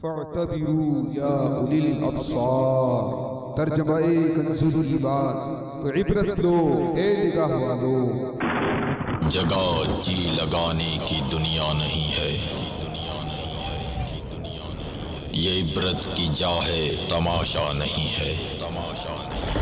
فاعتبروا یا اولی الابصار، ترجمہ کنز الایمان، تو عبرت لو اے نگاہ والو۔ جگہ جی لگانے کی دنیا نہیں ہے، یہ عبرت کی جا ہے، تماشا نہیں ہے، تماشا نہیں ہے۔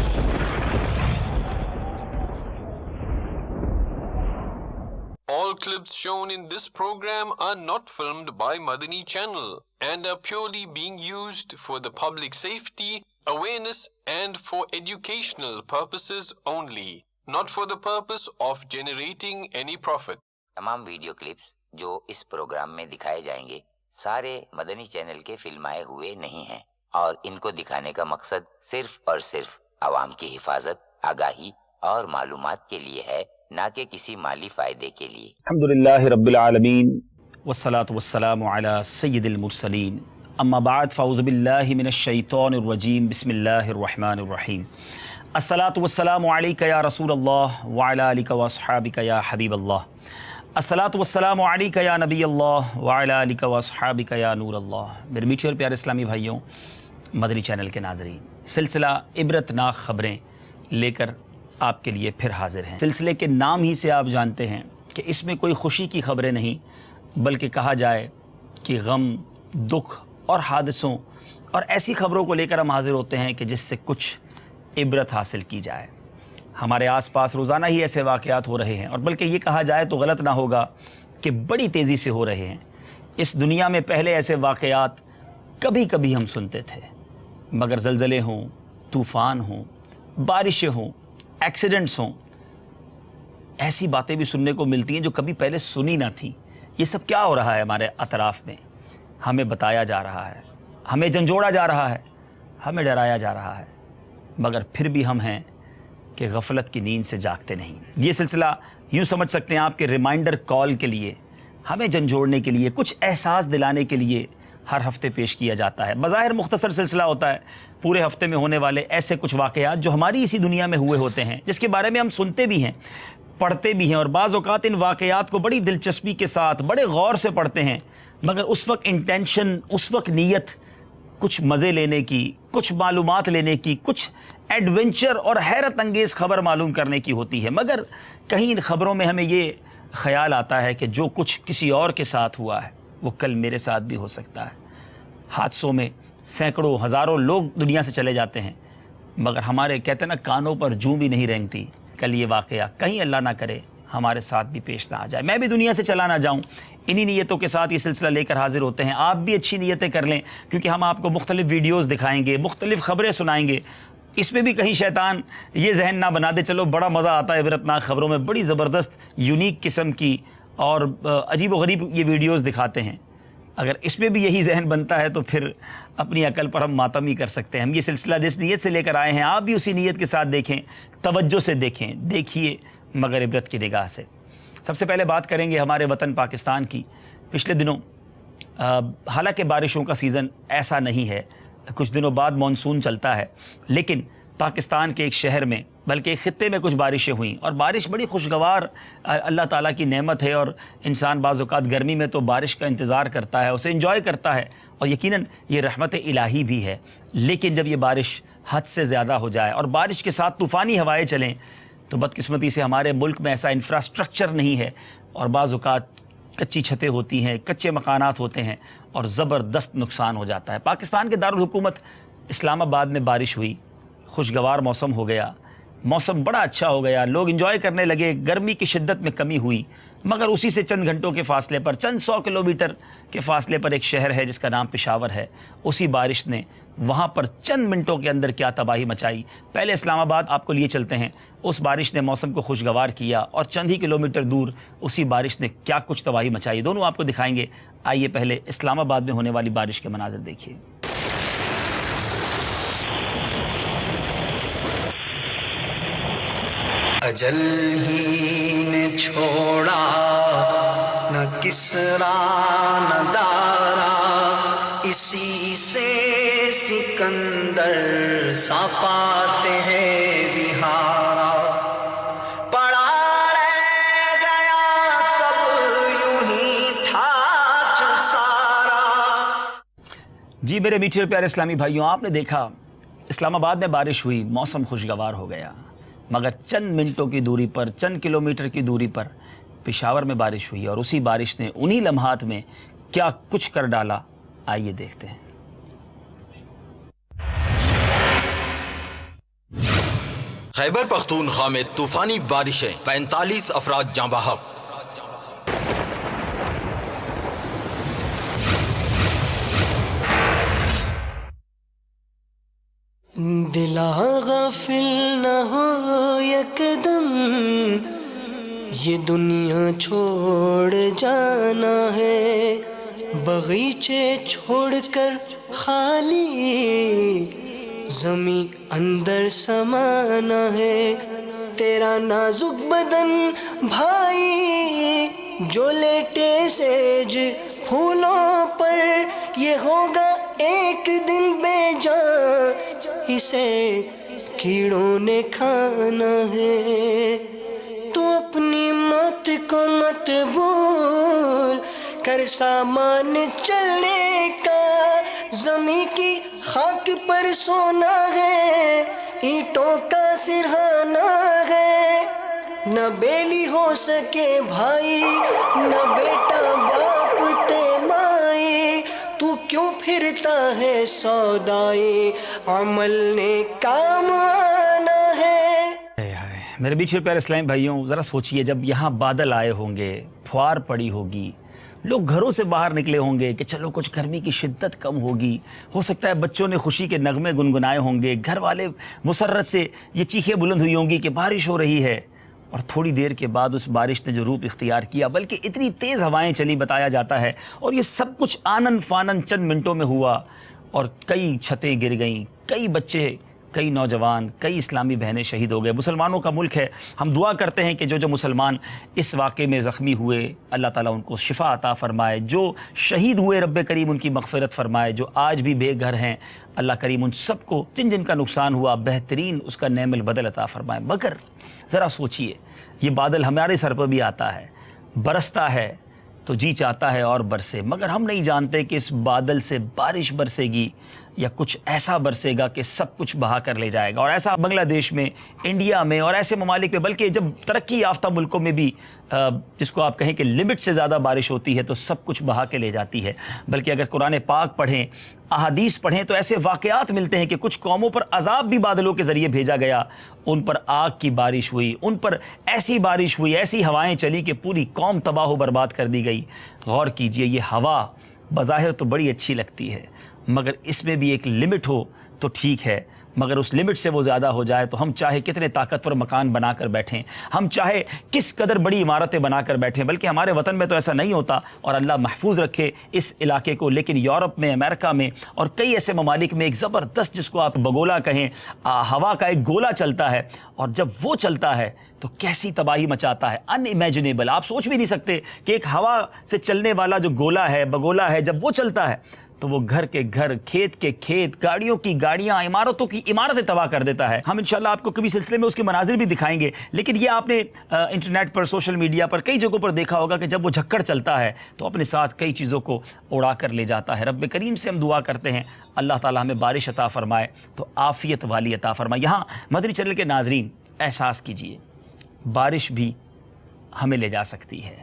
All clips shown in this program are not filmed by Madani Channel and are purely being used for the public safety, awareness and for educational purposes only, not for the purpose of generating any profit. تمام video clips جو اس programme میں دکھائے جائیں گے سارے مدنی channel کے فلمائے ہوئے نہیں ہیں اور ان کو دکھانے کا مقصد صرف اور صرف عوام کی حفاظت، آگاہی اور معلومات کے لیے ہے، نہ کہ کسی مالی فائدے کے لیے۔ الحمدللہ رب العالمین والصلاة والسلام علی سید المرسلین، اما بعد فاعوذ باللہ من الشیطان الرجیم، بسم اللہ الرحمن الرحیم۔ الصلاة والسلام علیک یا رسول اللہ وعلی آلک واصحابک یا حبیب اللہ۔ الصلاة والسلام علیک یا نبی اللہ وعلی آلک واصحابک یا نور اللہ۔ میرے میٹھے اور پیارے اسلامی بھائیوں، مدنی چینل کے ناظرین، سلسلہ عبرت ناک خبریں لے کر آپ کے لیے پھر حاضر ہیں۔ سلسلے کے نام ہی سے آپ جانتے ہیں کہ اس میں کوئی خوشی کی خبریں نہیں، بلکہ کہا جائے کہ غم، دکھ اور حادثوں اور ایسی خبروں کو لے کر ہم حاضر ہوتے ہیں کہ جس سے کچھ عبرت حاصل کی جائے۔ ہمارے آس پاس روزانہ ہی ایسے واقعات ہو رہے ہیں، اور بلکہ یہ کہا جائے تو غلط نہ ہوگا کہ بڑی تیزی سے ہو رہے ہیں۔ اس دنیا میں پہلے ایسے واقعات کبھی کبھی ہم سنتے تھے، مگر زلزلے ہوں، طوفان ہوں، بارشیں ہوں، ایکسیڈنٹس ہوں، ایسی باتیں بھی سننے کو ملتی ہیں جو کبھی پہلے سنی نہ تھیں۔ یہ سب کیا ہو رہا ہے ہمارے اطراف میں؟ ہمیں بتایا جا رہا ہے، ہمیں جھنجھوڑا جا رہا ہے، ہمیں ڈرایا جا رہا ہے، مگر پھر بھی ہم ہیں کہ غفلت کی نیند سے جاگتے نہیں۔ یہ سلسلہ یوں سمجھ سکتے ہیں آپ کے ریمائنڈر کال کے لیے، ہمیں جھنجھوڑنے کے لیے، کچھ احساس دلانے کے لیے ہر ہفتے پیش کیا جاتا ہے۔ بظاہر مختصر سلسلہ ہوتا ہے، پورے ہفتے میں ہونے والے ایسے کچھ واقعات جو ہماری اسی دنیا میں ہوئے ہوتے ہیں، جس کے بارے میں ہم سنتے بھی ہیں، پڑھتے بھی ہیں، اور بعض اوقات ان واقعات کو بڑی دلچسپی کے ساتھ بڑے غور سے پڑھتے ہیں، مگر اس وقت انٹینشن، اس وقت نیت کچھ مزے لینے کی، کچھ معلومات لینے کی، کچھ ایڈونچر اور حیرت انگیز خبر معلوم کرنے کی ہوتی ہے۔ مگر کہیں ان خبروں میں ہمیں یہ خیال آتا ہے کہ جو کچھ کسی اور کے ساتھ ہوا ہے وہ کل میرے ساتھ بھی ہو سکتا ہے۔ حادثوں میں سینکڑوں ہزاروں لوگ دنیا سے چلے جاتے ہیں، مگر ہمارے کہتے ہیں نا کانوں پر جوں بھی نہیں رینگتی، کل یہ واقعہ کہیں اللہ نہ کرے ہمارے ساتھ بھی پیش نہ آ جائے، میں بھی دنیا سے چلا نہ جاؤں۔ انہی نیتوں کے ساتھ یہ سلسلہ لے کر حاضر ہوتے ہیں۔ آپ بھی اچھی نیتیں کر لیں، کیونکہ ہم آپ کو مختلف ویڈیوز دکھائیں گے، مختلف خبریں سنائیں گے۔ اس میں بھی کہیں شیطان یہ ذہن نہ بنا دے چلو بڑا مزہ آتا ہے عبرتناک خبروں میں، بڑی زبردست یونیک قسم کی اور عجیب و غریب یہ ویڈیوز دکھاتے ہیں۔ اگر اس میں بھی یہی ذہن بنتا ہے تو پھر اپنی عقل پر ہم ماتم ہی کر سکتے ہیں۔ ہم یہ سلسلہ جس نیت سے لے کر آئے ہیں آپ بھی اسی نیت کے ساتھ دیکھیں، توجہ سے دیکھیں، دیکھیے مگر عبرت کی نگاہ سے۔ سب سے پہلے بات کریں گے ہمارے وطن پاکستان کی۔ پچھلے دنوں حالانکہ بارشوں کا سیزن ایسا نہیں ہے، کچھ دنوں بعد مانسون چلتا ہے، لیکن پاکستان کے ایک شہر میں بلکہ ایک خطے میں کچھ بارشیں ہوئیں، اور بارش بڑی خوشگوار اللہ تعالیٰ کی نعمت ہے، اور انسان بعض اوقات گرمی میں تو بارش کا انتظار کرتا ہے، اسے انجوائے کرتا ہے، اور یقیناً یہ رحمت الہی بھی ہے۔ لیکن جب یہ بارش حد سے زیادہ ہو جائے اور بارش کے ساتھ طوفانی ہوائیں چلیں تو بدقسمتی سے ہمارے ملک میں ایسا انفراسٹرکچر نہیں ہے، اور بعض اوقات کچی چھتیں ہوتی ہیں، کچے مکانات ہوتے ہیں، اور زبردست نقصان ہو جاتا ہے۔ پاکستان کے دارالحکومت اسلام آباد میں بارش ہوئی، خوشگوار موسم ہو گیا، موسم بڑا اچھا ہو گیا، لوگ انجوائے کرنے لگے، گرمی کی شدت میں کمی ہوئی، مگر اسی سے چند گھنٹوں کے فاصلے پر، چند 100 کلومیٹر کے فاصلے پر ایک شہر ہے جس کا نام پشاور ہے، اسی بارش نے وہاں پر چند منٹوں کے اندر کیا تباہی مچائی۔ پہلے اسلام آباد آپ کو لیے چلتے ہیں، اس بارش نے موسم کو خوشگوار کیا، اور چند ہی کلومیٹر دور اسی بارش نے کیا کچھ تباہی مچائی، دونوں آپ کو دکھائیں گے۔ آئیے پہلے اسلام آباد میں ہونے والی بارش کے مناظر دیکھیے۔ اجل ہی نے چھوڑا نہ کسرا نہ دارا، اسی سے سکندر سا پاتے ہیں بہارا۔ پڑا رہ گیا سب یوں ہی ٹھاٹ سارا۔ جی میرے میٹھے اور پیارے اسلامی بھائیوں، آپ نے دیکھا اسلام آباد میں بارش ہوئی، موسم خوشگوار ہو گیا، مگر چند منٹوں کی دوری پر، چند کلومیٹر کی دوری پر پشاور میں بارش ہوئی، اور اسی بارش نے انہی لمحات میں کیا کچھ کر ڈالا، آئیے دیکھتے ہیں۔ خیبر پختونخوا میں طوفانی بارشیں، 45 افراد جاں بحق۔ دلا غافل نہ ہو یکدم، یہ دنیا چھوڑ جانا ہے، باغیچے چھوڑ کر خالی زمیں اندر سمانا ہے، تیرا نازک بدن بھائی جو لیٹے سیج پھولوں پر، یہ ہوگا ایک دن بے جان، اسے کیڑوں نے کھانا ہے، تو اپنی موت کو مت بھول کر سامان چلنے کا، زمین کی خاک پر سونا ہے، اینٹوں کا سرہانا ہے، نہ بیلی ہو سکے بھائی، نہ بیٹا باپ تے مائی، تو کیوں پھرتا ہے سودائی، عمل نے کام آنا ہے۔ میرے بیچ پیارے اسلامی بھائیوں، ذرا سوچئے، جب یہاں بادل آئے ہوں گے، پھوار پڑی ہوگی، لوگ گھروں سے باہر نکلے ہوں گے کہ چلو کچھ گرمی کی شدت کم ہوگی، ہو سکتا ہے بچوں نے خوشی کے نغمے گنگنائے ہوں گے، گھر والے مسرت سے یہ چیخیں بلند ہوئی ہوں گی کہ بارش ہو رہی ہے، اور تھوڑی دیر کے بعد اس بارش نے جو روپ اختیار کیا، بلکہ اتنی تیز ہوائیں چلی بتایا جاتا ہے، اور یہ سب کچھ آنن فانن چند منٹوں میں ہوا، اور کئی چھتیں گر گئیں، کئی بچے، کئی نوجوان، کئی اسلامی بہنیں شہید ہو گئے۔ مسلمانوں کا ملک ہے، ہم دعا کرتے ہیں کہ جو مسلمان اس واقعے میں زخمی ہوئے، اللہ تعالیٰ ان کو شفا عطا فرمائے، جو شہید ہوئے رب کریم ان کی مغفرت فرمائے، جو آج بھی بے گھر ہیں اللہ کریم ان سب کو جن جن کا نقصان ہوا بہترین اس کا نعم البدل عطا فرمائے۔ مگر ذرا سوچئے، یہ بادل ہمارے سر پر بھی آتا ہے، برستا ہے تو جی چاہتا ہے اور برسے، مگر ہم نہیں جانتے کہ اس بادل سے بارش برسے گی یا کچھ ایسا برسے گا کہ سب کچھ بہا کر لے جائے گا۔ اور ایسا بنگلہ دیش میں، انڈیا میں اور ایسے ممالک میں، بلکہ جب ترقی یافتہ ملکوں میں بھی جس کو آپ کہیں کہ لمٹ سے زیادہ بارش ہوتی ہے تو سب کچھ بہا کے لے جاتی ہے۔ بلکہ اگر قرآن پاک پڑھیں، احادیث پڑھیں تو ایسے واقعات ملتے ہیں کہ کچھ قوموں پر عذاب بھی بادلوں کے ذریعے بھیجا گیا، ان پر آگ کی بارش ہوئی، ان پر ایسی بارش ہوئی، ایسی ہوائیں چلی کہ پوری قوم تباہ و برباد کر دی گئی۔ غور کیجئے، یہ ہوا بظاہر تو بڑی اچھی لگتی ہے، مگر اس میں بھی ایک لمٹ ہو تو ٹھیک ہے، مگر اس لمٹ سے وہ زیادہ ہو جائے تو ہم چاہے کتنے طاقتور مکان بنا کر بیٹھیں، ہم چاہے کس قدر بڑی عمارتیں بنا کر بیٹھیں، بلکہ ہمارے وطن میں تو ایسا نہیں ہوتا، اور اللہ محفوظ رکھے اس علاقے کو، لیکن یورپ میں، امریکہ میں اور کئی ایسے ممالک میں ایک زبردست، جس کو آپ بگولا کہیں، ہوا کا ایک گولا چلتا ہے، اور جب وہ چلتا ہے تو کیسی تباہی مچاتا ہے، ان امیجنیبل، آپ سوچ بھی نہیں سکتے کہ ایک ہوا سے چلنے والا جو گولا ہے، بگولا ہے، جب وہ چلتا ہے تو وہ گھر کے گھر، کھیت کے کھیت، گاڑیوں کی گاڑیاں، عمارتوں کی عمارتیں تباہ کر دیتا ہے۔ ہم انشاءاللہ آپ کو کبھی سلسلے میں اس کے مناظر بھی دکھائیں گے، لیکن یہ آپ نے انٹرنیٹ پر، سوشل میڈیا پر، کئی جگہوں پر دیکھا ہوگا کہ جب وہ جھکڑ چلتا ہے تو اپنے ساتھ کئی چیزوں کو اڑا کر لے جاتا ہے۔ رب کریم سے ہم دعا کرتے ہیں اللہ تعالیٰ ہمیں بارش عطا فرمائے تو عافیت والی عطا فرمائے۔ یہاں مدنی چینل کے ناظرین احساس کیجئے، بارش بھی ہمیں لے جا سکتی ہے۔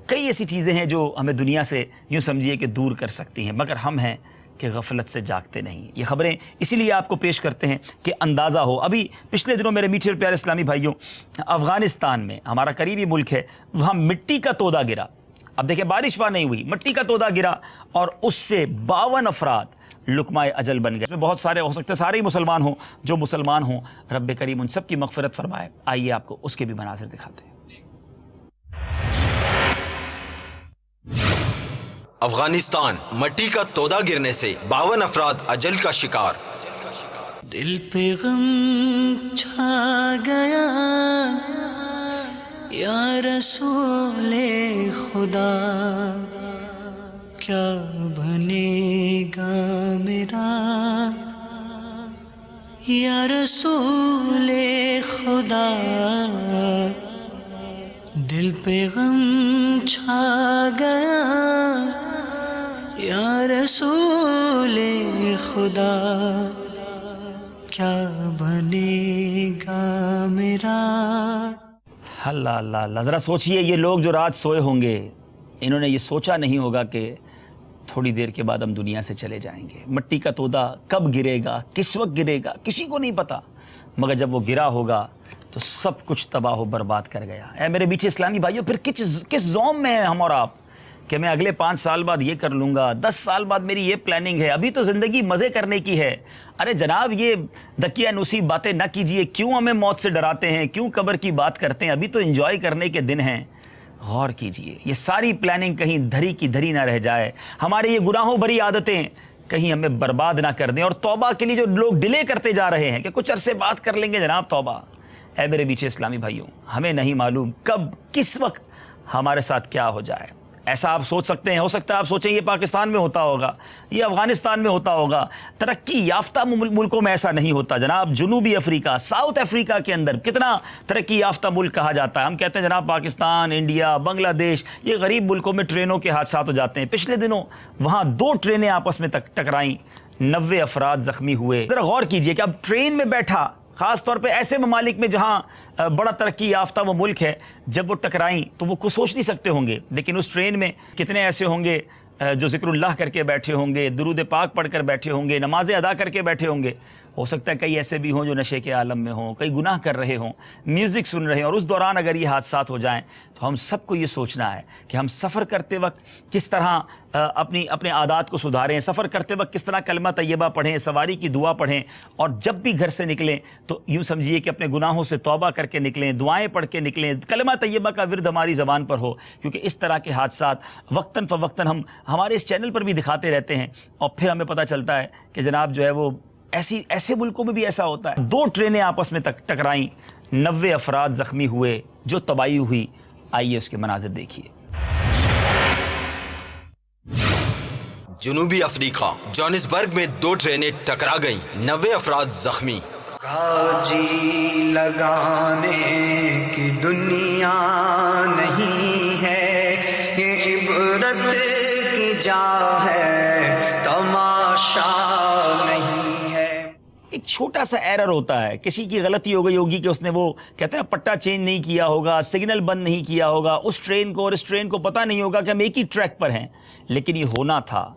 کئی ایسی چیزیں ہیں جو ہمیں دنیا سے یوں سمجھیے کہ دور کر سکتی ہیں، مگر ہم ہیں کہ غفلت سے جاگتے نہیں۔ یہ خبریں اسی لیے آپ کو پیش کرتے ہیں کہ اندازہ ہو۔ ابھی پچھلے دنوں میرے میٹھے اور پیارے اسلامی بھائیوں، افغانستان میں، ہمارا قریبی ملک ہے، وہاں مٹی کا تودا گرا۔ اب دیکھیں، بارش وہاں نہیں ہوئی، مٹی کا تودا گرا، اور اس سے 52 افراد لقمہ اجل بن گئے۔ اس میں بہت سارے، ہو سکتے سارے ہی مسلمان ہوں، جو مسلمان ہوں رب کریم ان سب کی مغفرت فرمائے۔ آئیے آپ کو اس کے بھی مناظر دکھاتے ہیں۔ افغانستان، مٹی کا تودا گرنے سے 52 افراد اجل کا شکار۔ دل پہ غم چھا گیا یا رسول خدا، کیا بنے گا میرا یا رسول خدا، دل پہ غم چھا گیا یا رسول رسول خدا کیا بنے گا میرا. اللہ اللہ اللہ، ذرا سوچئے یہ لوگ جو رات سوئے ہوں گے، انہوں نے یہ سوچا نہیں ہوگا کہ تھوڑی دیر کے بعد ہم دنیا سے چلے جائیں گے. مٹی کا تودہ کب گرے گا، کس وقت گرے گا، کسی کو نہیں پتا، مگر جب وہ گرا ہوگا تو سب کچھ تباہ و برباد کر گیا. اے میرے میٹھے اسلامی بھائیوں، پھر کس زوم میں ہیں ہم اور آپ کہ میں اگلے 5 سال بعد یہ کر لوں گا، 10 سال بعد میری یہ پلاننگ ہے. ابھی تو زندگی مزے کرنے کی ہے. ارے جناب، یہ دکیا نوسی باتیں نہ کیجئے. کیوں ہمیں موت سے ڈراتے ہیں، کیوں قبر کی بات کرتے ہیں؟ ابھی تو انجوائے کرنے کے دن ہیں. غور کیجئے، یہ ساری پلاننگ کہیں دھری کی دھری نہ رہ جائے. ہمارے یہ گناہوں بھری عادتیں کہیں ہمیں برباد نہ کر دیں. اور توبہ کے لیے جو لوگ ڈیلے کرتے جا رہے ہیں کہ کچھ عرصے بعد کر لیں گے جناب توبہ، اے میرے میٹھے اسلامی بھائیوں، ہمیں نہیں معلوم کب کس وقت ہمارے ساتھ کیا ہو جائے. ایسا آپ سوچ سکتے ہیں، ہو سکتا ہے آپ سوچیں یہ پاکستان میں ہوتا ہوگا، یہ افغانستان میں ہوتا ہوگا. ترقی یافتہ ملکوں میں ایسا نہیں ہوتا جناب. جنوبی افریقہ، ساؤتھ افریقہ کے اندر کتنا ترقی یافتہ ملک کہا جاتا ہے. ہم کہتے ہیں جناب پاکستان، انڈیا، بنگلہ دیش، یہ غریب ملکوں میں ٹرینوں کے حادثات ہو جاتے ہیں. پچھلے دنوں وہاں 2 ٹرینیں آپس میں ٹکرائیں، 90 افراد زخمی ہوئے. ذرا غور کیجئے کہ اب ٹرین میں بیٹھا، خاص طور پہ ایسے ممالک میں جہاں بڑا ترقی یافتہ وہ ملک ہے، جب وہ ٹکرائیں تو وہ کچھ سوچ نہیں سکتے ہوں گے. لیکن اس ٹرین میں کتنے ایسے ہوں گے جو ذکر اللہ کر کے بیٹھے ہوں گے، درود پاک پڑھ کر بیٹھے ہوں گے، نمازیں ادا کر کے بیٹھے ہوں گے. ہو سکتا ہے کئی ایسے بھی ہوں جو نشے کے عالم میں ہوں، کئی گناہ کر رہے ہوں، میوزک سن رہے ہیں. اور اس دوران اگر یہ حادثات ہو جائیں تو ہم سب کو یہ سوچنا ہے کہ ہم سفر کرتے وقت کس طرح اپنے عادات کو سدھاریں، سفر کرتے وقت کس طرح کلمہ طیبہ پڑھیں، سواری کی دعا پڑھیں. اور جب بھی گھر سے نکلیں تو یوں سمجھیے کہ اپنے گناہوں سے توبہ کر کے نکلیں، دعائیں پڑھ کے نکلیں، کلمہ طیبہ کا ورد ہماری زبان پر ہو. کیونکہ اس طرح کے حادثات وقتاً فوقتاً ہم ہمارے اس چینل پر بھی دکھاتے رہتے ہیں. اور پھر ہمیں پتہ چلتا ہے کہ جناب جو ہے وہ ایسے ملکوں میں بھی ایسا ہوتا ہے. 2 ٹرینیں آپس میں ٹکرائیں، 90 افراد زخمی ہوئے، جو تباہی ہوئی. آئیے اس کے مناظر دیکھیے. جنوبی افریقہ جوہانسبرگ میں 2 ٹرینیں ٹکرا گئیں، 90 افراد زخمی. جی لگانے کی دنیا نہیں ہے، یہ عبرت کی جا ہے، تماشا نہیں ہے. ایک چھوٹا سا ایرر ہوتا ہے، کسی کی غلطی ہو گئی ہوگی کہ اس نے وہ کہتے ہیں نا پٹا چینج نہیں کیا ہوگا، سگنل بند نہیں کیا ہوگا. اس ٹرین کو اور اس ٹرین کو پتہ نہیں ہوگا کہ ہم ایک ہی ٹریک پر ہیں. لیکن یہ ہونا تھا،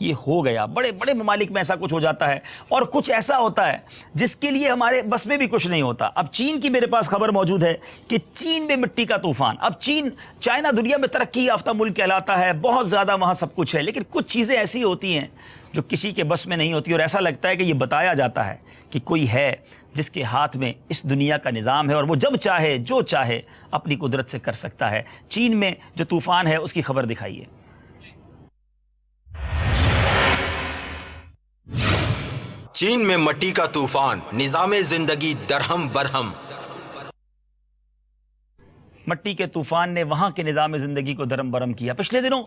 یہ ہو گیا. بڑے بڑے ممالک میں ایسا کچھ ہو جاتا ہے. اور کچھ ایسا ہوتا ہے جس کے لیے ہمارے بس میں بھی کچھ نہیں ہوتا. اب چین کی میرے پاس خبر موجود ہے کہ چین میں مٹی کا طوفان. اب چائنا دنیا میں ترقی یافتہ ملک کہلاتا ہے، بہت زیادہ وہاں سب کچھ ہے، لیکن کچھ چیزیں ایسی ہوتی ہیں جو کسی کے بس میں نہیں ہوتی. اور ایسا لگتا ہے کہ یہ بتایا جاتا ہے کہ کوئی ہے جس کے ہاتھ میں اس دنیا کا نظام ہے اور وہ جب چاہے جو چاہے اپنی قدرت سے کر سکتا ہے. چین میں جو طوفان ہے اس کی خبر دکھائیے. چین میں مٹی کا طوفان، نظام زندگی درہم برہم. مٹی کے طوفان نے وہاں کے نظام زندگی کو درم برم کیا. پچھلے دنوں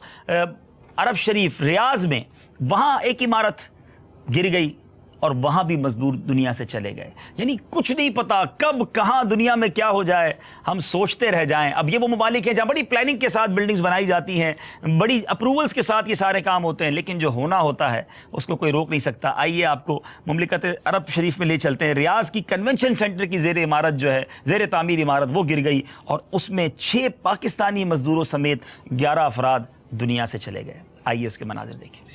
عرب شریف ریاض میں وہاں ایک عمارت گر گئی اور وہاں بھی مزدور دنیا سے چلے گئے. یعنی کچھ نہیں پتا کب کہاں دنیا میں کیا ہو جائے، ہم سوچتے رہ جائیں. اب یہ وہ ممالک ہیں جہاں بڑی پلاننگ کے ساتھ بلڈنگز بنائی جاتی ہیں، بڑی اپروولز کے ساتھ یہ سارے کام ہوتے ہیں، لیکن جو ہونا ہوتا ہے اس کو کوئی روک نہیں سکتا. آئیے آپ کو مملکت عرب شریف میں لے چلتے ہیں. ریاض کی کنونشن سینٹر کی زیر عمارت جو ہے، زیر تعمیر عمارت، وہ گر گئی اور اس میں 6 پاکستانی مزدوروں سمیت 11 افراد دنیا سے چلے گئے. آئیے اس کے مناظر دیکھیں.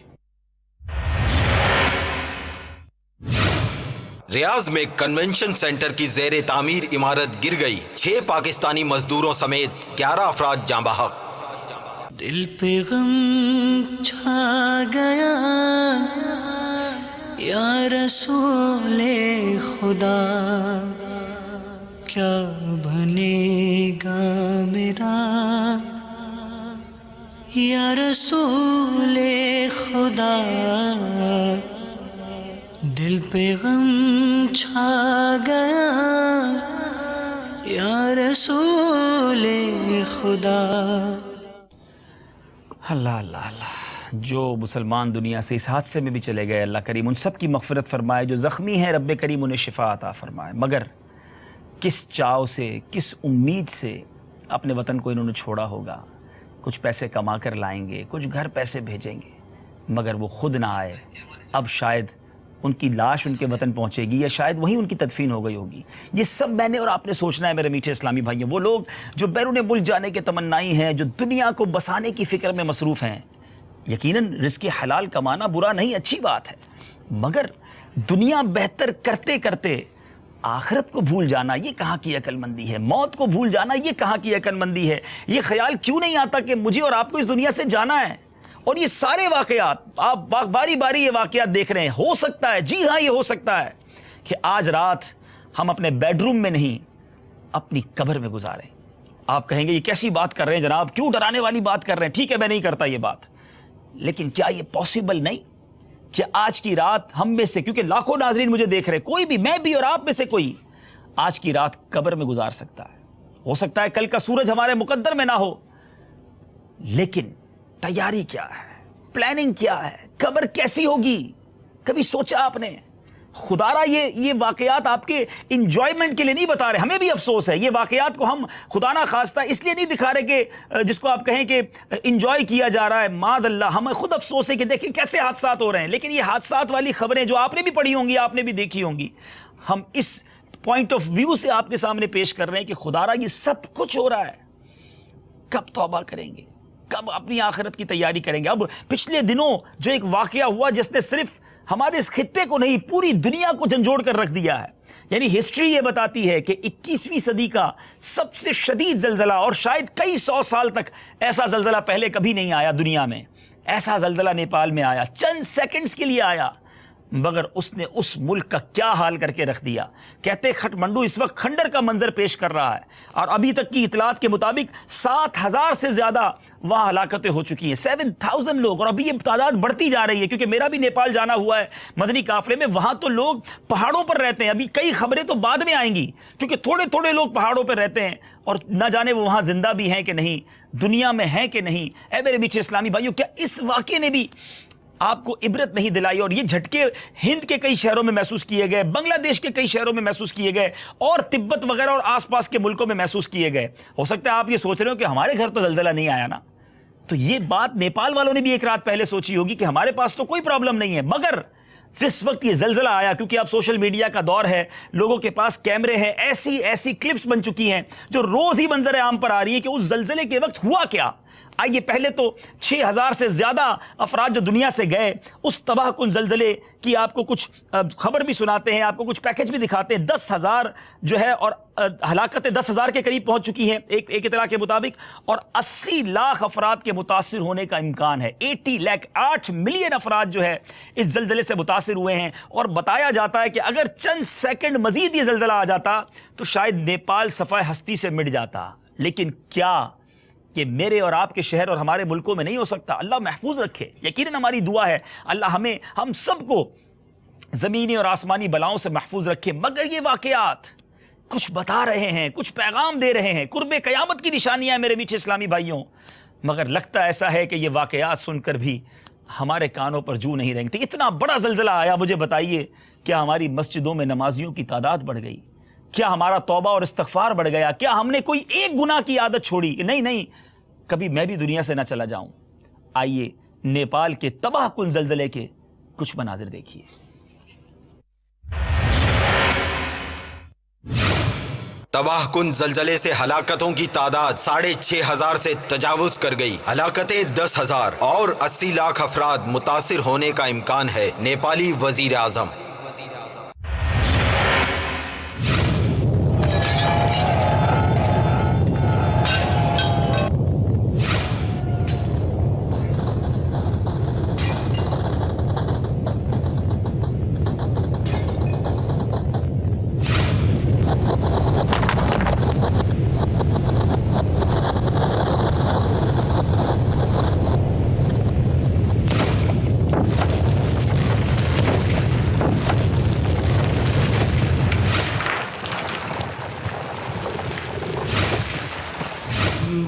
ریاض میں کنونشن سینٹر کی زیر تعمیر عمارت گر گئی، 6 پاکستانی مزدوروں سمیت 11 افراد جاں بحق. دل پہ غم چھا گیا یا رسول خدا کیا بنے گا میرا، یا رسول خدا دل پہ غم چھا گیا یا رسول خدا. اللہ اللہ اللہ، جو مسلمان دنیا سے اس حادثے میں بھی چلے گئے، اللہ کریم ان سب کی مغفرت فرمائے. جو زخمی ہیں رب کریم انہیں شفا عطا فرمائے. مگر کس چاو سے، کس امید سے اپنے وطن کو انہوں نے چھوڑا ہوگا. کچھ پیسے کما کر لائیں گے، کچھ گھر پیسے بھیجیں گے، مگر وہ خود نہ آئے. اب شاید ان کی لاش ان کے وطن پہنچے گی یا شاید وہیں ان کی تدفین ہو گئی ہوگی. یہ سب میں نے اور آپ نے سوچنا ہے میرے میٹھے اسلامی بھائیوں. وہ لوگ جو بیرون ملک جانے کے تمنائی ہیں, جو دنیا کو بسانے کی فکر میں مصروف ہیں, یقیناً رزق حلال کمانا برا نہیں, اچھی بات ہے, مگر دنیا بہتر کرتے کرتے آخرت کو بھول جانا یہ کہاں کی عقل مندی ہے؟ موت کو بھول جانا یہ کہاں کی عقل مندی ہے؟ یہ خیال کیوں نہیں آتا کہ مجھے اور آپ کو اس دنیا سے جانا ہے؟ اور یہ سارے واقعات آپ باری باری یہ واقعات دیکھ رہے ہیں. ہو سکتا ہے, جی ہاں یہ ہو سکتا ہے کہ آج رات ہم اپنے بیڈ روم میں نہیں اپنی قبر میں گزاریں. آپ کہیں گے یہ کیسی بات کر رہے ہیں جناب, کیوں ڈرانے والی بات کر رہے ہیں؟ ٹھیک ہے میں نہیں کرتا یہ بات, لیکن کیا یہ پاسبل نہیں کہ آج کی رات ہم میں سے, کیونکہ لاکھوں ناظرین مجھے دیکھ رہے ہیں, کوئی بھی, میں بھی اور آپ میں سے کوئی آج کی رات قبر میں گزار سکتا ہے. ہو سکتا ہے کل کا سورج ہمارے مقدر میں نہ ہو, لیکن تیاری کیا ہے, پلاننگ کیا ہے, قبر کیسی ہوگی, کبھی سوچا آپ نے؟ خدارا یہ واقعات آپ کے انجوائمنٹ کے لیے نہیں بتا رہے, ہمیں بھی افسوس ہے. یہ واقعات کو ہم خدا نہ خواستہ اس لیے نہیں دکھا رہے کہ جس کو آپ کہیں کہ انجوائے کیا جا رہا ہے, معاذ اللہ. ہمیں خود افسوس ہے کہ دیکھیں کیسے حادثات ہو رہے ہیں, لیکن یہ حادثات والی خبریں جو آپ نے بھی پڑھی ہوں گی, آپ نے بھی دیکھی ہوں گی, ہم اس پوائنٹ آف ویو سے آپ کے سامنے پیش کر رہے ہیں کہ خدارا یہ سب کچھ ہو رہا ہے, کب توبہ کریں گے, کب اپنی آخرت کی تیاری کریں گے؟ اب پچھلے دنوں جو ایک واقعہ ہوا جس نے صرف ہمارے اس خطے کو نہیں پوری دنیا کو جھنجھوڑ کر رکھ دیا ہے. یعنی ہسٹری یہ بتاتی ہے کہ 21ویں صدی کا سب سے شدید زلزلہ, اور شاید کئی 100 سال تک ایسا زلزلہ پہلے کبھی نہیں آیا دنیا میں. ایسا زلزلہ نیپال میں آیا, چند سیکنڈز کے لیے آیا, مگر اس نے اس ملک کا کیا حال کر کے رکھ دیا. کہتے کھٹمنڈو اس وقت کھنڈر کا منظر پیش کر رہا ہے, اور ابھی تک کی اطلاعات کے مطابق 7,000 سے زیادہ وہاں ہلاکتیں ہو چکی ہیں, 7,000 لوگ, اور ابھی یہ تعداد بڑھتی جا رہی ہے. کیونکہ میرا بھی نیپال جانا ہوا ہے مدنی قافلے میں, وہاں تو لوگ پہاڑوں پر رہتے ہیں. ابھی کئی خبریں تو بعد میں آئیں گی, کیونکہ تھوڑے تھوڑے لوگ پہاڑوں پر رہتے ہیں, اور نہ جانے وہ وہاں زندہ بھی ہیں کہ نہیں, دنیا میں ہیں کہ نہیں. اے میرے میٹھے اسلامی بھائیوں, کیا اس واقعے نے بھی آپ کو عبرت نہیں دلائی؟ اور یہ جھٹکے ہند کے کئی شہروں میں محسوس کیے گئے, بنگلہ دیش کے کئی شہروں میں محسوس کیے گئے, اور تبت وغیرہ اور آس پاس کے ملکوں میں محسوس کیے گئے. ہو سکتا ہے آپ یہ سوچ رہے ہو کہ ہمارے گھر تو زلزلہ نہیں آیا نا, تو یہ بات نیپال والوں نے بھی ایک رات پہلے سوچی ہوگی کہ ہمارے پاس تو کوئی پرابلم نہیں ہے. مگر جس وقت یہ زلزلہ آیا, کیونکہ اب سوشل میڈیا کا دور ہے, لوگوں کے پاس کیمرے ہیں, ایسی کلپس بن چکی ہیں جو روز ہی منظر عام پر آ رہی ہے کہ اس زلزلے کے وقت ہوا کیا. آئیے پہلے تو 6,000 سے زیادہ افراد جو دنیا سے گئے, اس تباہ کن زلزلے کی آپ کو کچھ خبر بھی سناتے ہیں, آپ کو کچھ پیکج بھی دکھاتے ہیں. 10,000 جو ہے, اور ہلاکتیں 10,000 کے قریب پہنچ چکی ہیں ایک اطلاع کے مطابق, اور 80 لاکھ افراد کے متاثر ہونے کا امکان ہے. 80 لاکھ 8 ملین افراد جو ہے اس زلزلے سے متاثر ہوئے ہیں. اور بتایا جاتا ہے کہ اگر چند سیکنڈ مزید یہ زلزلہ آ جاتا تو شاید نیپال صفحہ ہستی سے مٹ جاتا. لیکن کیا کہ میرے اور آپ کے شہر اور ہمارے ملکوں میں نہیں ہو سکتا؟ اللہ محفوظ رکھے. یقیناً ہماری دعا ہے اللہ ہم سب کو زمینی اور آسمانی بلاؤں سے محفوظ رکھے. مگر یہ واقعات کچھ بتا رہے ہیں, کچھ پیغام دے رہے ہیں, قرب قیامت کی نشانیاں ہیں میرے میٹھے اسلامی بھائیوں. مگر لگتا ایسا ہے کہ یہ واقعات سن کر بھی ہمارے کانوں پر جو نہیں رینگتے. اتنا بڑا زلزلہ آیا, مجھے بتائیے کیا ہماری مسجدوں میں نمازیوں کی تعداد بڑھ گئی؟ کیا ہمارا توبہ اور استغفار بڑھ گیا؟ کیا ہم نے کوئی ایک گناہ کی عادت چھوڑی کہ نہیں کبھی میں بھی دنیا سے نہ چلا جاؤں؟ آئیے نیپال کے تباہ کن زلزلے کے کچھ مناظر دیکھیے. تباہ کن زلزلے سے ہلاکتوں کی تعداد 6,500 سے تجاوز کر گئی. ہلاکتیں 10,000 اور 80 لاکھ افراد متاثر ہونے کا امکان ہے. نیپالی وزیر اعظم.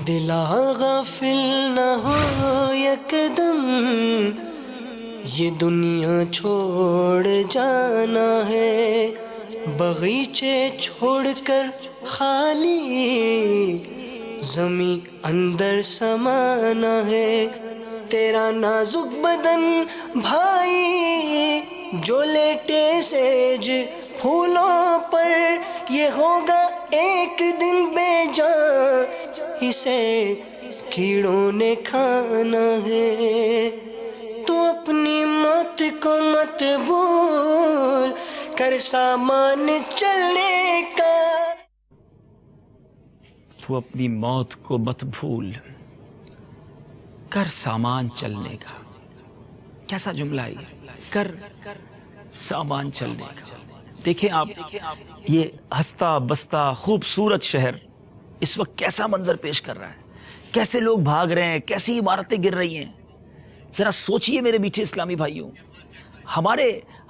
دلا غافل نہ ہو یکدم, یہ دنیا چھوڑ جانا ہے. باغیچے چھوڑ کر خالی زمیں اندر سمانا ہے. تیرا نازک بدن بھائی جو لیٹے سیج پھولوں پر، یہ ہوگا ایک دن بے جان، اسے کیڑوں نے کھانا ہے۔ تو اپنی موت کو مت بھول کر سامان چلنے کا، تو اپنی موت کو مت بھول کر سامان چلنے کا۔ کیسا جملہ ہے یہ، کر سامان چلنے کا۔ دیکھیں آپ یہ ہستا بستا خوبصورت شہر اس وقت کیسا منظر پیش کر رہا ہے، کیسے لوگ بھاگ رہے ہیں، کیسی عمارتیں گر رہی ہیں۔ ذرا سوچئے میرے میٹھے اسلامی بھائیوں،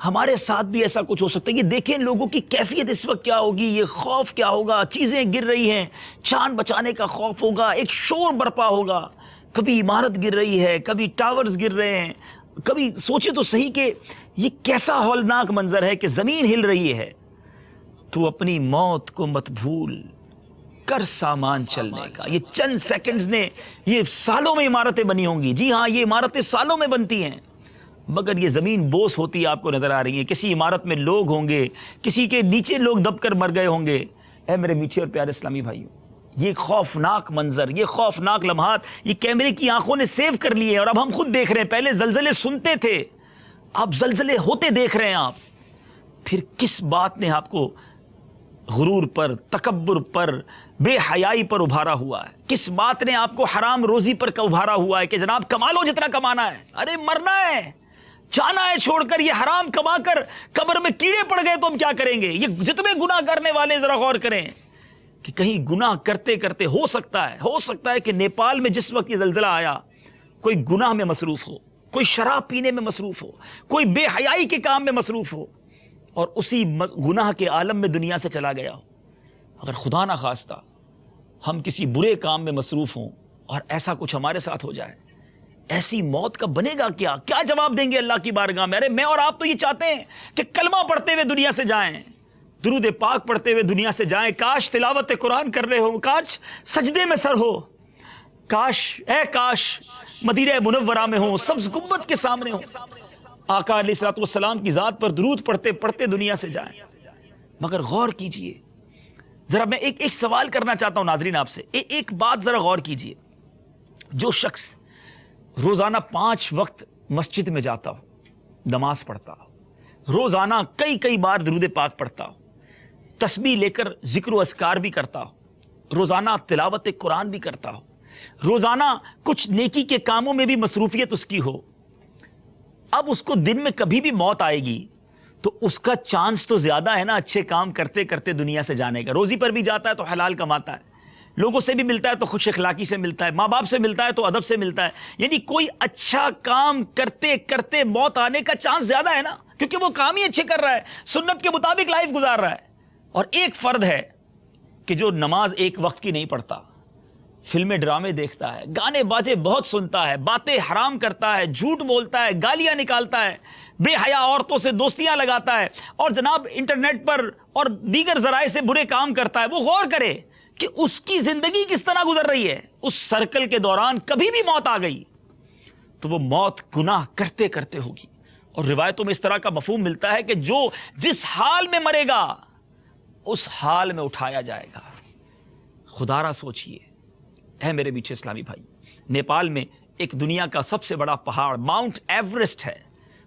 ہمارے ساتھ بھی ایسا کچھ ہو سکتا ہے۔ یہ دیکھیں لوگوں کی کیفیت اس وقت کیا ہوگی، یہ خوف کیا ہوگا، چیزیں گر رہی ہیں، جان بچانے کا خوف ہوگا، ایک شور برپا ہوگا، کبھی عمارت گر رہی ہے، کبھی ٹاورز گر رہے ہیں، کبھی سوچے تو صحیح کہ یہ کیسا ہولناک منظر ہے کہ زمین ہل رہی ہے۔ تو اپنی موت کو مت بھول کر سامان چلنے کا۔ یہ چند سیکنڈز نے، یہ سالوں میں عمارتیں بنی ہوں گی، جی ہاں یہ عمارتیں سالوں میں بنتی ہیں، مگر یہ زمین بوس ہوتی آپ کو نظر آ رہی ہے۔ کسی عمارت میں لوگ ہوں گے، کسی کے نیچے لوگ دب کر مر گئے ہوں گے۔ اے میرے میٹھے اور پیارے اسلامی بھائیوں، یہ خوفناک منظر، یہ خوفناک لمحات یہ کیمرے کی آنکھوں نے سیو کر لیے ہیں، اور اب ہم خود دیکھ رہے ہیں۔ پہلے زلزلے سنتے تھے، اب زلزلے ہوتے دیکھ رہے ہیں آپ۔ پھر کس بات نے آپ کو غرور پر، تکبر پر، بے حیائی پر ابھارا ہوا ہے؟ کس بات نے آپ کو حرام روزی پر ابھارا ہوا ہے کہ جناب کما لو جتنا کمانا ہے؟ ارے مرنا ہے، جانا ہے چھوڑ کر۔ یہ حرام کما کر قبر میں کیڑے پڑ گئے تو ہم کیا کریں گے؟ یہ جتنے گناہ کرنے والے ذرا غور کریں کہ کہیں گناہ کرتے کرتے ہو سکتا ہے کہ نیپال میں جس وقت یہ زلزلہ آیا کوئی گناہ میں مصروف ہو، کوئی شراب پینے میں مصروف ہو، کوئی بے حیائی کے کام میں مصروف ہو، اور اسی گناہ کے عالم میں دنیا سے چلا گیا ہو۔ اگر خدا نہ خواستہ ہم کسی برے کام میں مصروف ہوں اور ایسا کچھ ہمارے ساتھ ہو جائے، ایسی موت کا بنے گا کیا جواب دیں گے اللہ کی بارگاہ میں؟ ارے میں اور آپ تو یہ چاہتے ہیں کہ کلمہ پڑھتے ہوئے دنیا سے جائیں، درود پاک پڑھتے ہوئے دنیا سے جائیں، کاش تلاوت قرآن کر رہے ہوں، کاش سجدے میں سر ہو، کاش مدینہ منورہ میں ہوں، سبز گنبد کے سامنے ہوں، آقا علیہ الصلوۃ والسلام کی ذات پر درود پڑھتے پڑھتے دنیا سے جائیں۔ مگر غور کیجئے، ذرا میں ایک سوال کرنا چاہتا ہوں ناظرین آپ سے، ایک بات ذرا غور کیجئے۔ جو شخص روزانہ 5 وقت مسجد میں جاتا ہو، نماز پڑھتا ہو، روزانہ کئی بار درود پاک پڑھتا ہو، تسبیح لے کر ذکر و اذکار بھی کرتا ہو، روزانہ تلاوت قرآن بھی کرتا ہو، روزانہ کچھ نیکی کے کاموں میں بھی مصروفیت اس کی ہو، اب اس کو دن میں کبھی بھی موت آئے گی تو اس کا چانس تو زیادہ ہے نا اچھے کام کرتے کرتے دنیا سے جانے کا۔ روزی پر بھی جاتا ہے تو حلال کماتا ہے، لوگوں سے بھی ملتا ہے تو خوش اخلاقی سے ملتا ہے، ماں باپ سے ملتا ہے تو ادب سے ملتا ہے، یعنی کوئی اچھا کام کرتے کرتے موت آنے کا چانس زیادہ ہے نا، کیونکہ وہ کام ہی اچھے کر رہا ہے، سنت کے مطابق لائف گزار رہا ہے۔ اور ایک فرد ہے کہ جو نماز ایک وقت کی نہیں پڑھتا، فلمیں ڈرامے دیکھتا ہے، گانے باجے بہت سنتا ہے، باتیں حرام کرتا ہے، جھوٹ بولتا ہے، گالیاں نکالتا ہے، بے حیا عورتوں سے دوستیاں لگاتا ہے، اور جناب انٹرنیٹ پر اور دیگر ذرائع سے برے کام کرتا ہے۔ وہ غور کرے کہ اس کی زندگی کس طرح گزر رہی ہے۔ اس سرکل کے دوران کبھی بھی موت آ گئی تو وہ موت گناہ کرتے کرتے ہوگی، اور روایتوں میں اس طرح کا مفہوم ملتا ہے کہ جو جس حال میں مرے گا اس حال میں اٹھایا جائے گا۔ خدا را سوچئے اے میرے میٹھے اسلامی بھائی، نیپال میں ایک دنیا کا سب سے بڑا پہاڑ ماؤنٹ ایوریسٹ ہے،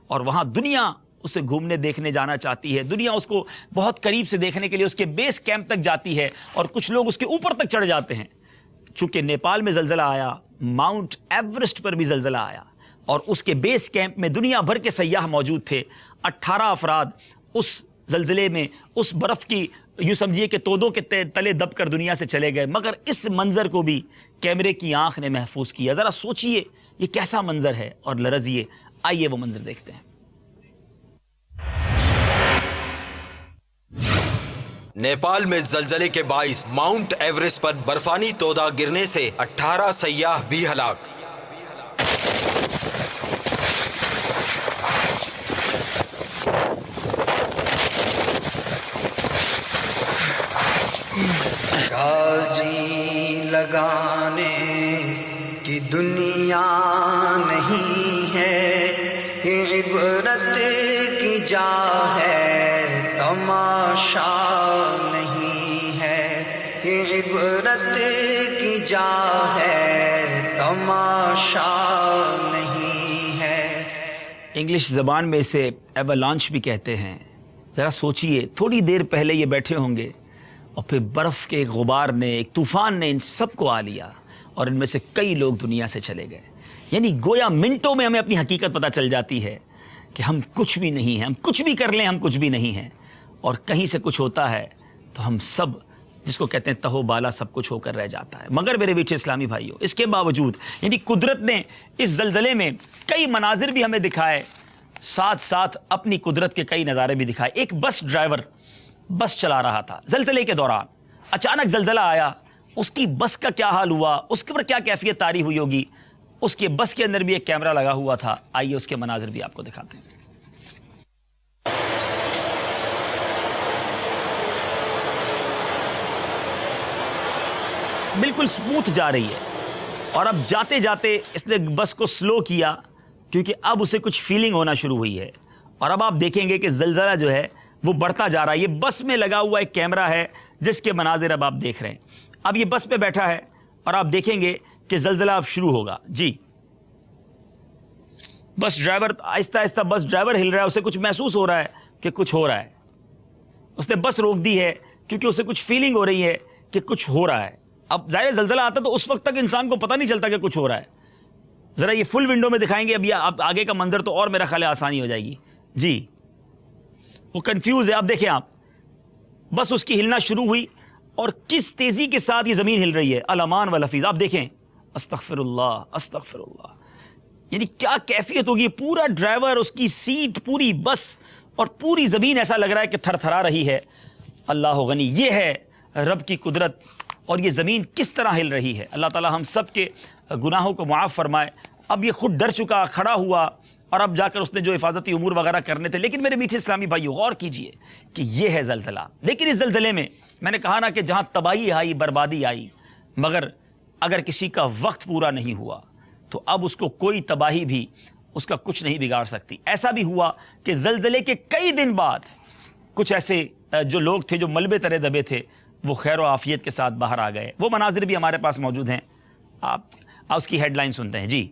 اور وہاں دنیا اسے گھومنے دیکھنے جانا چاہتی ہے، دنیا اس کو بہت قریب سے دیکھنے کے لیے اس کے بیس کیمپ تک جاتی ہے، اور کچھ لوگ اس کے اوپر تک چڑھ جاتے ہیں۔ چونکہ نیپال میں زلزلہ آیا، ماؤنٹ ایوریسٹ پر بھی زلزلہ آیا، اور اس کے بیس کیمپ میں دنیا بھر کے سیاح موجود تھے۔ 18 افراد اس زلزلے میں اس برف کی یوں سمجھیے کہ تودوں کے تلے دب کر دنیا سے چلے گئے، مگر اس منظر کو بھی کیمرے کی آنکھ نے محفوظ کیا۔ ذرا سوچئے یہ کیسا منظر ہے اور لرزیے۔ آئیے وہ منظر دیکھتے ہیں۔ نیپال میں زلزلے کے باعث ماؤنٹ ایوریسٹ پر برفانی تودا گرنے سے 18 سیاح بھی ہلاک۔ جی لگانے کی دنیا نہیں کی جا ہے تماشا نہیں ہے، یہ عبرت کی جا ہے تماشا نہیں ہے۔ انگلش زبان میں اسے ایوالانچ بھی کہتے ہیں۔ ذرا سوچئے، تھوڑی دیر پہلے یہ بیٹھے ہوں گے اور پھر برف کے ایک غبار نے، ایک طوفان نے ان سب کو آ لیا اور ان میں سے کئی لوگ دنیا سے چلے گئے۔ یعنی گویا منٹوں میں ہمیں اپنی حقیقت پتہ چل جاتی ہے کہ ہم کچھ بھی نہیں ہیں، ہم کچھ بھی کر لیں ہم کچھ بھی نہیں ہیں، اور کہیں سے کچھ ہوتا ہے تو ہم سب، جس کو کہتے ہیں تہو بالا، سب کچھ ہو کر رہ جاتا ہے۔ مگر میرے بیٹے اسلامی بھائیوں، اس کے باوجود یعنی قدرت نے اس زلزلے میں کئی مناظر بھی ہمیں دکھائے، ساتھ ساتھ اپنی قدرت کے کئی نظارے بھی دکھائے۔ ایک بس ڈرائیور بس چلا رہا تھا زلزلے کے دوران، اچانک زلزلہ آیا، اس کی بس کا کیا حال ہوا، اس کے پر کیا کیفیت طاری ہوئی ہوگی۔ اس کے بس کے اندر بھی ایک کیمرہ لگا ہوا تھا، آئیے اس کے مناظر بھی آپ کو دکھاتے ہیں۔ بالکل سموتھ جا رہی ہے، اور اب جاتے جاتے اس نے بس کو سلو کیا کیونکہ اب اسے کچھ فیلنگ ہونا شروع ہوئی ہے، اور اب آپ دیکھیں گے کہ زلزلہ جو ہے وہ بڑھتا جا رہا ہے۔ یہ بس میں لگا ہوا ایک کیمرہ ہے جس کے مناظر اب آپ دیکھ رہے ہیں۔ اب یہ بس پہ بیٹھا ہے اور آپ دیکھیں گے کہ زلزلہ اب شروع ہوگا۔ جی، بس ڈرائیور آہستہ آہستہ بس ڈرائیور ہل رہا ہے، اسے کچھ محسوس ہو رہا ہے کہ کچھ ہو رہا ہے۔ اس نے بس روک دی ہے کیونکہ اسے کچھ فیلنگ ہو رہی ہے کہ کچھ ہو رہا ہے۔ اب ظاہر زلزلہ آتا تو اس وقت تک انسان کو پتہ نہیں چلتا کہ کچھ ہو رہا ہے۔ ذرا یہ فل ونڈو میں دکھائیں گے اب آگے کا منظر تو اور میرا خیال ہے آسانی ہو جائے گی۔ جی، وہ کنفیوز ہے۔ اب دیکھیں آپ، بس اس کی ہلنا شروع ہوئی اور کس تیزی کے ساتھ یہ زمین ہل رہی ہے۔ الامان والحفیظ، آپ دیکھیں، استغفر اللہ استغفر اللہ، یعنی کیا کیفیت ہوگی۔ پورا ڈرائیور، اس کی سیٹ، پوری بس اور پوری زمین ایسا لگ رہا ہے کہ تھر تھرا رہی ہے۔ اللہ غنی، یہ ہے رب کی قدرت، اور یہ زمین کس طرح ہل رہی ہے۔ اللہ تعالی ہم سب کے گناہوں کو معاف فرمائے۔ اب یہ خود ڈر چکا، کھڑا ہوا، اور اب جا کر اس نے جو حفاظتی امور وغیرہ کرنے تھے۔ لیکن میرے میٹھے اسلامی بھائیو، غور کیجئے کہ یہ ہے زلزلہ۔ لیکن اس زلزلے میں نے کہا نا کہ جہاں تباہی آئی، بربادی آئی، مگر اگر کسی کا وقت پورا نہیں ہوا تو اب اس کو کوئی تباہی بھی اس کا کچھ نہیں بگاڑ سکتی۔ ایسا بھی ہوا کہ زلزلے کے کئی دن بعد کچھ ایسے جو لوگ تھے جو ملبے تلے دبے تھے، وہ خیر و عافیت کے ساتھ باہر آ گئے۔ وہ مناظر بھی ہمارے پاس موجود ہیں، آپ اس کی ہیڈ لائن سنتے ہیں۔ جی،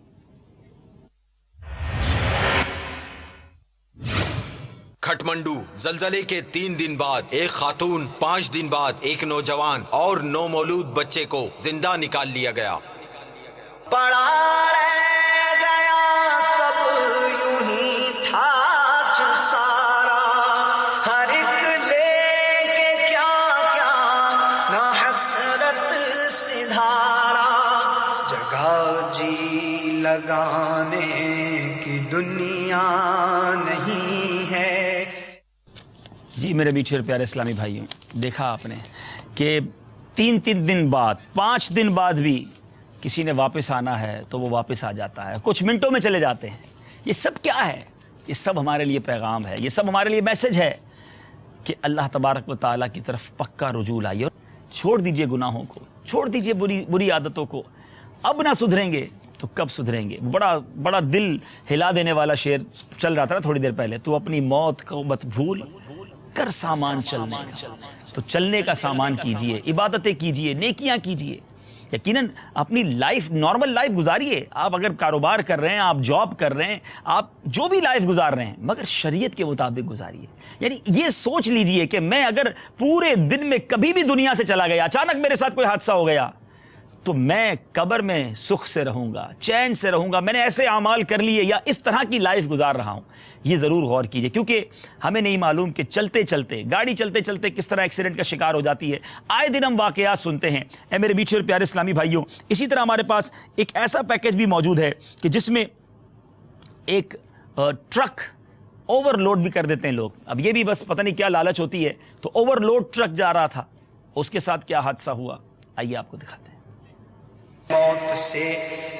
کھٹمنڈو، زلزلے کے 3 دن بعد ایک خاتون، 5 دن بعد ایک نوجوان اور نومولود بچے کو زندہ نکال لیا گیا۔ پڑا رہ گیا سب یوں ہی ٹھاٹ سارا، ہر ایک لے کے کیا کیا نہ حسرت سدھارا، جگہ جی لگانے کی دنیا نہیں ہے۔ جی میرے میٹھے اور پیارے اسلامی بھائیوں، دیکھا آپ نے کہ 3 دن بعد، 5 دن بعد بھی کسی نے واپس آنا ہے تو وہ واپس آ جاتا ہے، کچھ منٹوں میں چلے جاتے ہیں۔ یہ سب کیا ہے؟ یہ سب ہمارے لیے پیغام ہے، یہ سب ہمارے لیے میسج ہے کہ اللہ تبارک و تعالیٰ کی طرف پکا رجوع لائیے، اور چھوڑ دیجئے گناہوں کو، چھوڑ دیجئے بری عادتوں کو۔ اب نہ سدھریں گے تو کب سدھریں گے؟ بڑا دل ہلا دینے والا شعر چل رہا تھا نا تھوڑی دیر پہلے، تو اپنی موت کو مت بھول کر سامان چلنے کا، تو چلنے کا سامان کیجئے، عبادتیں کیجئے، نیکیاں کیجئے۔ یقیناً اپنی لائف، نارمل لائف گزاریے۔ آپ اگر کاروبار کر رہے ہیں، آپ جاب کر رہے ہیں، آپ جو بھی لائف گزار رہے ہیں، مگر شریعت کے مطابق گزاریے۔ یعنی یہ سوچ لیجئے کہ میں اگر پورے دن میں کبھی بھی دنیا سے چلا گیا، اچانک میرے ساتھ کوئی حادثہ ہو گیا، تو میں قبر میں سکھ سے رہوں گا، چین سے رہوں گا، میں نے ایسے اعمال کر لیے یا اس طرح کی لائف گزار رہا ہوں۔ یہ ضرور غور کیجئے، کیونکہ ہمیں نہیں معلوم کہ چلتے چلتے، گاڑی چلتے چلتے کس طرح ایکسیڈنٹ کا شکار ہو جاتی ہے۔ آئے دن ہم واقعات سنتے ہیں۔ اے میرے میٹھے اور پیارے اسلامی بھائیوں، اسی طرح ہمارے پاس ایک ایسا پیکج بھی موجود ہے کہ جس میں ایک ٹرک اوور لوڈ بھی کر دیتے ہیں لوگ۔ اب یہ بھی بس پتہ نہیں کیا لالچ ہوتی ہے، تو اوور لوڈ ٹرک جا رہا تھا، اس کے ساتھ کیا حادثہ ہوا، آئیے آپ کو دکھاتے ہیں۔ موت سے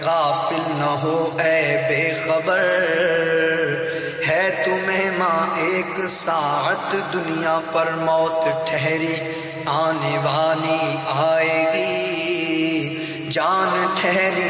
غافل نہ ہو اے بے خبر، ہے تو مہمان ایک ساعت دنیا پر، موت ٹھہری آنے والی آئے گی، جان ٹھہری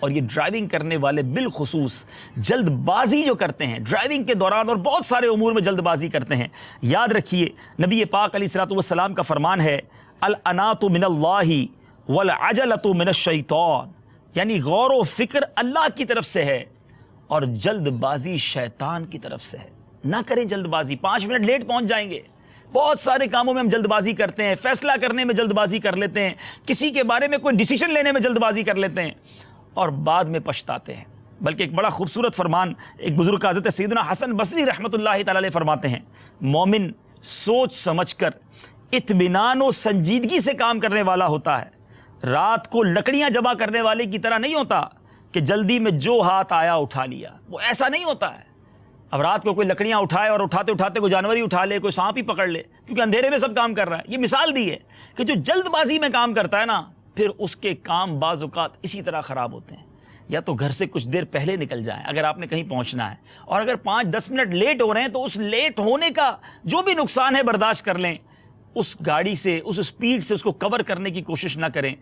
اور یہ ڈرائیونگ کرنے والے بالخصوص جلد بازی جو کرتے ہیں ڈرائیونگ کے دوران اور بہت سارے امور میں جلد بازی کرتے ہیں، یاد رکھیے نبی پاک علیہ الصلوۃ والسلام کا فرمان ہے الانات من اللہ والعجلۃ من الشیطان، یعنی غور و فکر اللہ کی طرف سے ہے اور جلد بازی شیطان کی طرف سے ہے۔ نہ کریں جلد بازی، 5 منٹ لیٹ پہنچ جائیں گے۔ بہت سارے کاموں میں ہم جلد بازی کرتے ہیں، فیصلہ کرنے میں جلد بازی کر لیتے ہیں، کسی کے بارے میں کوئی ڈیسیشن لینے میں جلد بازی کر لیتے ہیں اور بعد میں پچھتاتے ہیں۔ بلکہ ایک بڑا خوبصورت فرمان ایک بزرگ حضرت سیدنا حسن بصری رحمۃ اللہ تعالی علیہ فرماتے ہیں، مومن سوچ سمجھ کر اطمینان و سنجیدگی سے کام کرنے والا ہوتا ہے، رات کو لکڑیاں جمع کرنے والے کی طرح نہیں ہوتا کہ جلدی میں جو ہاتھ آیا اٹھا لیا، وہ ایسا نہیں ہوتا ہے۔ اب رات کو کوئی لکڑیاں اٹھائے اور اٹھاتے اٹھاتے کوئی جانور ہی اٹھا لے، کوئی سانپ ہی پکڑ لے، کیونکہ اندھیرے میں سب کام کر رہا ہے۔ یہ مثال دی ہے کہ جو جلد بازی میں کام کرتا ہے نا، پھر اس کے کام بعض اوقات اسی طرح خراب ہوتے ہیں۔ یا تو گھر سے کچھ دیر پہلے نکل جائیں اگر آپ نے کہیں پہنچنا ہے، اور اگر 5-10 منٹ لیٹ ہو رہے ہیں تو اس لیٹ ہونے کا جو بھی نقصان ہے برداشت کر لیں، اس گاڑی سے اس سپیڈ سے اس کو کور کرنے کی کوشش نہ کریں۔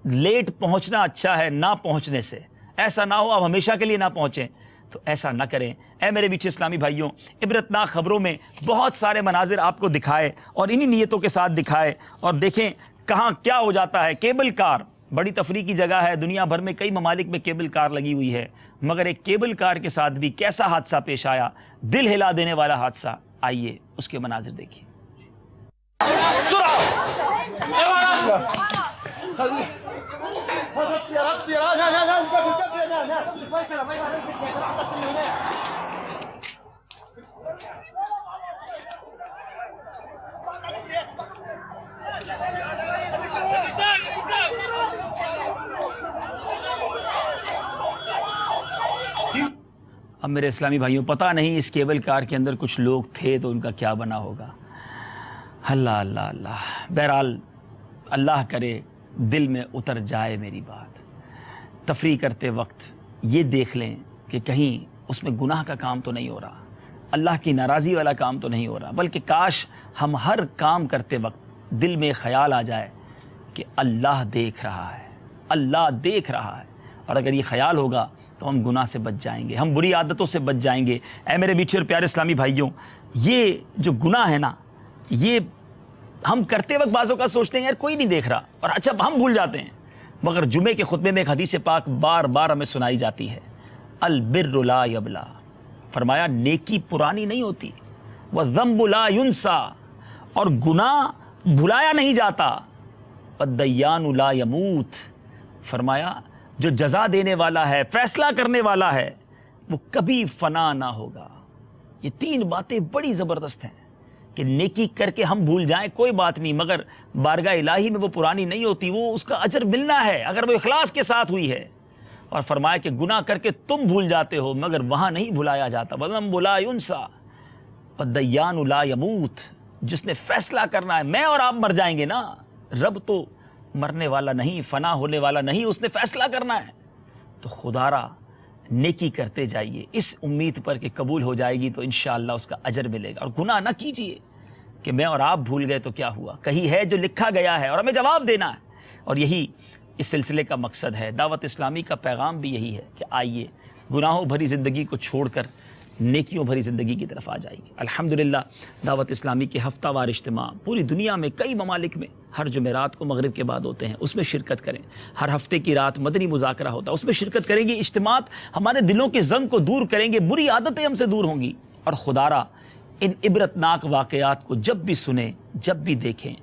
لیٹ پہنچنا اچھا ہے نہ پہنچنے سے، ایسا نہ ہو آپ ہمیشہ کے لیے نہ پہنچیں، تو ایسا نہ کریں۔ اے میرے میٹھے اسلامی بھائیوں، عبرتناک خبروں میں بہت سارے مناظر آپ کو دکھائے اور انہی نیتوں کے ساتھ دکھائے، اور دیکھیں کہاں کیا ہو جاتا ہے۔ کیبل کار بڑی تفریح کی جگہ ہے، دنیا بھر میں کئی ممالک میں کیبل کار لگی ہوئی ہے، مگر ایک کیبل کار کے ساتھ بھی کیسا حادثہ پیش آیا، دل ہلا دینے والا حادثہ۔ آئیے اس کے مناظر دیکھیے۔ اب میرے اسلامی بھائیوں، پتہ نہیں اس کیبل کار کے اندر کچھ لوگ تھے تو ان کا کیا بنا ہوگا۔ اللہ اللہ اللہ، بہرحال اللہ کرے دل میں اتر جائے میری بات۔ تفریح کرتے وقت یہ دیکھ لیں کہ کہیں اس میں گناہ کا کام تو نہیں ہو رہا، اللہ کی ناراضی والا کام تو نہیں ہو رہا، بلکہ کاش ہم ہر کام کرتے وقت دل میں خیال آ جائے کہ اللہ دیکھ رہا ہے، اللہ دیکھ رہا ہے، اور اگر یہ خیال ہوگا تو ہم گناہ سے بچ جائیں گے، ہم بری عادتوں سے بچ جائیں گے۔ اے میرے میٹھے اور پیارے اسلامی بھائیوں، یہ جو گناہ ہے نا، یہ ہم کرتے وقت بعض اوقات سوچتے ہیں یار کوئی نہیں دیکھ رہا، اور اچھا ہم بھول جاتے ہیں، مگر جمعے کے خطبے میں ایک حدیث پاک بار بار ہمیں سنائی جاتی ہے، البر لا یبلا، فرمایا نیکی پرانی نہیں ہوتی، والذنب لا ینسا، اور گناہ بھلایا نہیں جاتا، والدیان لا یموت، فرمایا جو جزا دینے والا ہے، فیصلہ کرنے والا ہے، وہ کبھی فنا نہ ہوگا۔ یہ 3 باتیں بڑی زبردست ہیں کہ نیکی کر کے ہم بھول جائیں کوئی بات نہیں، مگر بارگاہ الہی میں وہ پرانی نہیں ہوتی، وہ اس کا اجر ملنا ہے اگر وہ اخلاص کے ساتھ ہوئی ہے۔ اور فرمایا کہ گناہ کر کے تم بھول جاتے ہو مگر وہاں نہیں بھلایا جاتا، وَالذَّنبُ لَا يُنسَى وَالدَّيَّانُ لَا يَمُوتُ، جس نے فیصلہ کرنا ہے، میں اور آپ مر جائیں گے نا، رب تو مرنے والا نہیں، فنا ہونے والا نہیں، اس نے فیصلہ کرنا ہے۔ تو خدا را نیکی کرتے جائیے اس امید پر کہ قبول ہو جائے گی تو انشاءاللہ اس کا اجر ملے گا، اور گناہ نہ کیجئے کہ میں اور آپ بھول گئے تو کیا ہوا، کہیں ہے جو لکھا گیا ہے اور ہمیں جواب دینا ہے۔ اور یہی اس سلسلے کا مقصد ہے، دعوت اسلامی کا پیغام بھی یہی ہے کہ آئیے گناہوں بھری زندگی کو چھوڑ کر نیکیوں بھری زندگی کی طرف آ جائیے۔ الحمدللہ دعوت اسلامی کے ہفتہ وار اجتماع پوری دنیا میں کئی ممالک میں ہر جمعرات کو مغرب کے بعد ہوتے ہیں، اس میں شرکت کریں۔ ہر ہفتے کی رات مدنی مذاکرہ ہوتا ہے، اس میں شرکت کریں گے۔ اجتماعات ہمارے دلوں کے زنگ کو دور کریں گے، بری عادتیں ہم سے دور ہوں گی، اور خدا را ان عبرتناک واقعات کو جب بھی سنیں، جب بھی دیکھیں،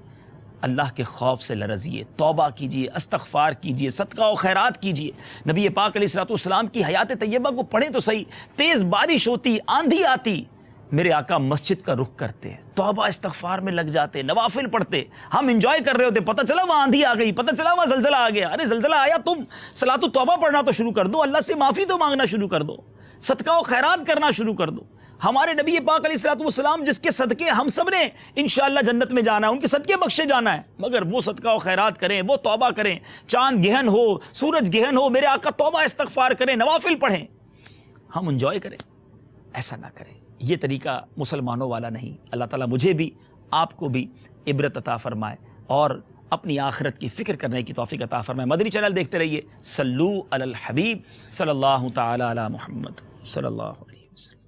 اللہ کے خوف سے لرزیے، توبہ کیجیے، استغفار کیجیے، صدقہ و خیرات کیجیے۔ نبی پاک علیہ الصلوۃ والسلام کی حیات طیبہ کو پڑھیں تو صحیح، تیز بارش ہوتی، آندھی آتی، میرے آقا مسجد کا رخ کرتے ہیں، توبہ استغفار میں لگ جاتے، نوافل پڑھتے، ہم انجوائے کر رہے ہوتے، پتہ چلا وہاں آندھی آ گئی، پتہ چلا وہاں زلزلہ آ گیا، ارے زلزلہ آیا تم صلاۃ و توبہ پڑھنا تو شروع کر دو، اللہ سے معافی تو مانگنا شروع کر دو، صدقہ و خیرات کرنا شروع کر دو۔ ہمارے نبی پاک علیہ الصلوۃ والسلام جس کے صدقے ہم سب نے انشاءاللہ جنت میں جانا ہے، ان کے صدقے بخشے جانا ہے، مگر وہ صدقہ و خیرات کریں، وہ توبہ کریں، چاند گہن ہو، سورج گہن ہو، میرے آقا توبہ استغفار کریں، نوافل پڑھیں، ہم انجوائے کریں، ایسا نہ کریں۔ یہ طریقہ مسلمانوں والا نہیں۔ اللہ تعالیٰ مجھے بھی آپ کو بھی عبرت عطا فرمائے اور اپنی آخرت کی فکر کرنے کی توفیق عطا فرمائے۔ مدنی چینل دیکھتے رہیے۔ صلو علی الحبیب صلی اللہ تعالی علی محمد صلی اللہ علیہ وسلم۔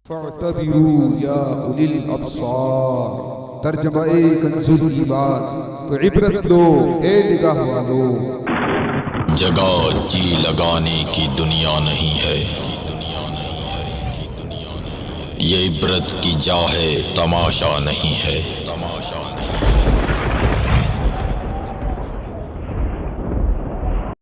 فاعتبروا یا اولی الابصار، ترجمہ کنز العباد، تو عبرت لو اے نگاہ والو۔ جگہ جی لگانے کی دنیا نہیں ہے، یہ عبرت کی جا ہے، تماشا نہیں ہے۔